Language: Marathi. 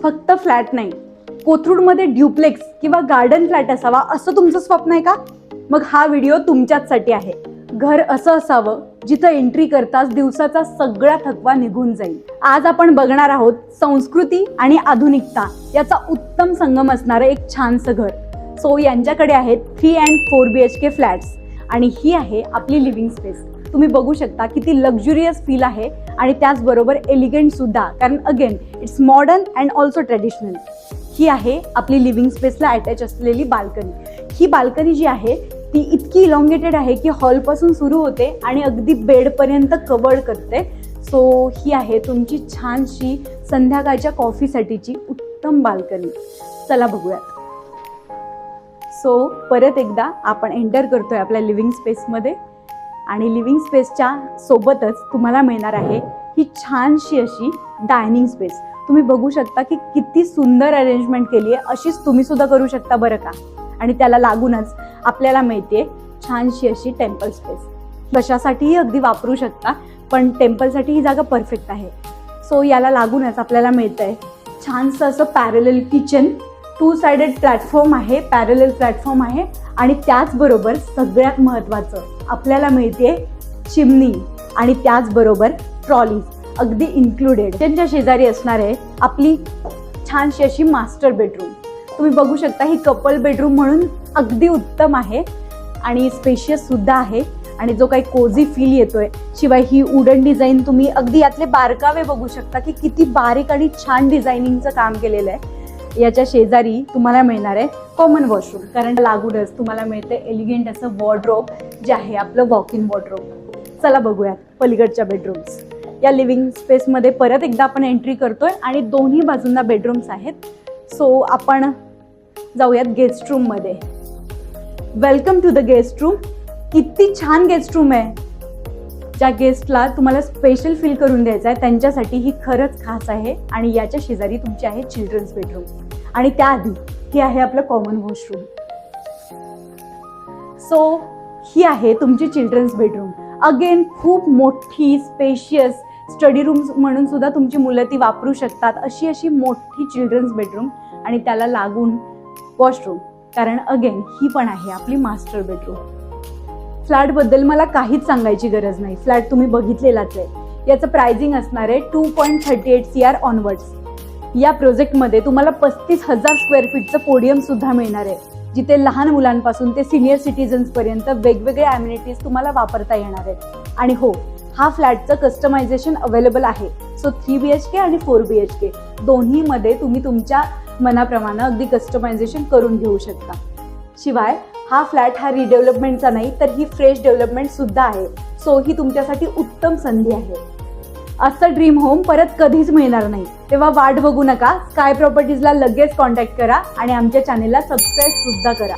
फक्त फ्लॅट नाही, कोथरूडमध्ये ड्युप्लेक्स किंवा गार्डन फ्लॅट असावा असं तुमचं स्वप्न आहे का? मग हा व्हिडिओ तुमच्याचसाठी आहे. घर असं असावं जिथं एंट्री करताच दिवसाचा सगळा थकवा निघून जाईल. आज आपण बघणार आहोत संस्कृती आणि आधुनिकता याचा उत्तम संगम असणारं एक छानसं घर. सो यांच्याकडे आहेत 3 and 4 BHK फ्लॅट्स आणि ही आहे आपली लिव्हिंग स्पेस. तुम्ही बघू शकता किती लक्झुरियस फील आहे आणि त्याचबरोबर एलिगंट सुद्धा, कारण again it's modern and also traditional. ही आहे आपली लिव्हिंग स्पेसला अटॅच असलेली बाल्कनी. ही बाल्कनी जी आहे ती इतकी इलॉंगेटेड आहे की हॉलपासून सुरू होते आणि अगदी बेडपर्यंत कव्हर करते. सो ही आहे तुमची छानशी संध्याकाळच्या कॉफीसाठीची उत्तम बाल्कनी. चला बघूयात. सो परत एकदा आपण एंटर करतोय आपल्या लिव्हिंग स्पेसमध्ये आणि लिव्हिंग स्पेसच्या सोबतच तुम्हाला मिळणार आहे ही छानशी अशी डायनिंग स्पेस. तुम्ही बघू शकता की किती सुंदर अरेंजमेंट केली आहे. अशीच तुम्ही सुद्धा करू शकता बरं का. आणि त्याला लागूनच आपल्याला मिळते छानशी अशी टेम्पल स्पेस. कशासाठीही अगदी वापरू शकता, पण टेम्पलसाठी ही जागा परफेक्ट आहे. सो याला लागूनच आपल्याला मिळतंय छानसं असं पॅरलल किचन. 2 साइडेड प्लॅटफॉर्म आहे, पॅरलल प्लॅटफॉर्म आहे आणि त्याचबरोबर सगळ्यात महत्त्वाचं आपल्याला मिळते चिमनी आणि त्याचबरोबर ट्रॉलीज अगदी इन्क्लुडेड. त्यांच्या शेजारी असणार आहे आपली छानशी अशी मास्टर बेडरूम. तुम्ही बघू शकता ही कपल बेडरूम म्हणून अगदी उत्तम आहे आणि स्पेशियस सुद्धा आहे आणि जो काही कोझी फील येतोय. शिवाय ही वुडन डिझाईन, तुम्ही अगदी यातले बारकावे बघू शकता की किती बारीक आणि छान डिझायनिंगचं काम केलेलं आहे. याच्या शेजारी तुम्हाला मिळणार आहे कॉमन वॉशरूम, कारण लागूनच तुम्हाला मिळते एलिगंट असं वॉर्डरोब जे आहे आपलं वॉक इन वॉर्डरोब. चला बघूयात पलीकडच्या बेडरूम्स. या लिव्हिंग स्पेसमध्ये परत एकदा आपण एंट्री करतोय आणि दोन्ही बाजूंना बेडरूम्स आहेत. सो आपण जाऊयात गेस्ट रूममध्ये. Welcome to the guest room. किती छान गेस्ट रूम आहे. ज्या गेस्टला तुम्हाला स्पेशल फील करून द्यायचं आहे त्यांच्यासाठी ही खरंच खास आहे. आणि याच्या शेजारी तुमची आहे चिल्ड्रन्स बेडरूम आणि त्याआधी ही आहे आपलं कॉमन वॉशरूम. सो ही आहे तुमची चिल्ड्रन्स बेडरूम. अगेन खूप मोठी स्पेशियस स्टडी रूम म्हणून सुद्धा तुमची मुलं ती वापरू शकतात अशी मोठी चिल्ड्रन्स बेडरूम आणि त्याला लागून वॉशरूम, कारण अगेन ही पण आहे आपली मास्टर बेडरूम. फ्लॅटबद्दल मला काहीच सांगायची गरज नाही. फ्लॅट तुम्ही बघितलेलाच आहे. याचं प्राइसिंग असणार आहे 2.38 CR ऑनवर्ड्स. या प्रोजेक्टमध्ये तुम्हाला 35,000 स्क्वेअर फीटचं पोडियम सुद्धा मिळणार आहे, जिथे लहान मुलांपासून ते सिनियर सिटीजन्सपर्यंत वेगवेगळे ॲम्युनिटीज तुम्हाला वापरता येणार आहेत. आणि हो, हा फ्लॅटचं कस्टमायझेशन अवेलेबल आहे. सो 3 BHK आणि 4 BHK दोन्हीमध्ये तुम्ही तुमच्या मनाप्रमाणे अगदी कस्टमायझेशन करून घेऊ शकता. शिवाय हा फ्लॅट हा रिडेव्हलपमेंटचा नाही तर ही फ्रेश डेव्हलपमेंट सुद्धा आहे. सो ही तुमच्यासाठी उत्तम संधी आहे. असं ड्रीम होम परत कधीच मिळणार नाही. तेव्हा वाट बघू नका. स्काय प्रॉपर्टीजला लगेच कॉन्टॅक्ट करा आणि आमच्या चॅनेलला सबस्क्राईब सुद्धा करा.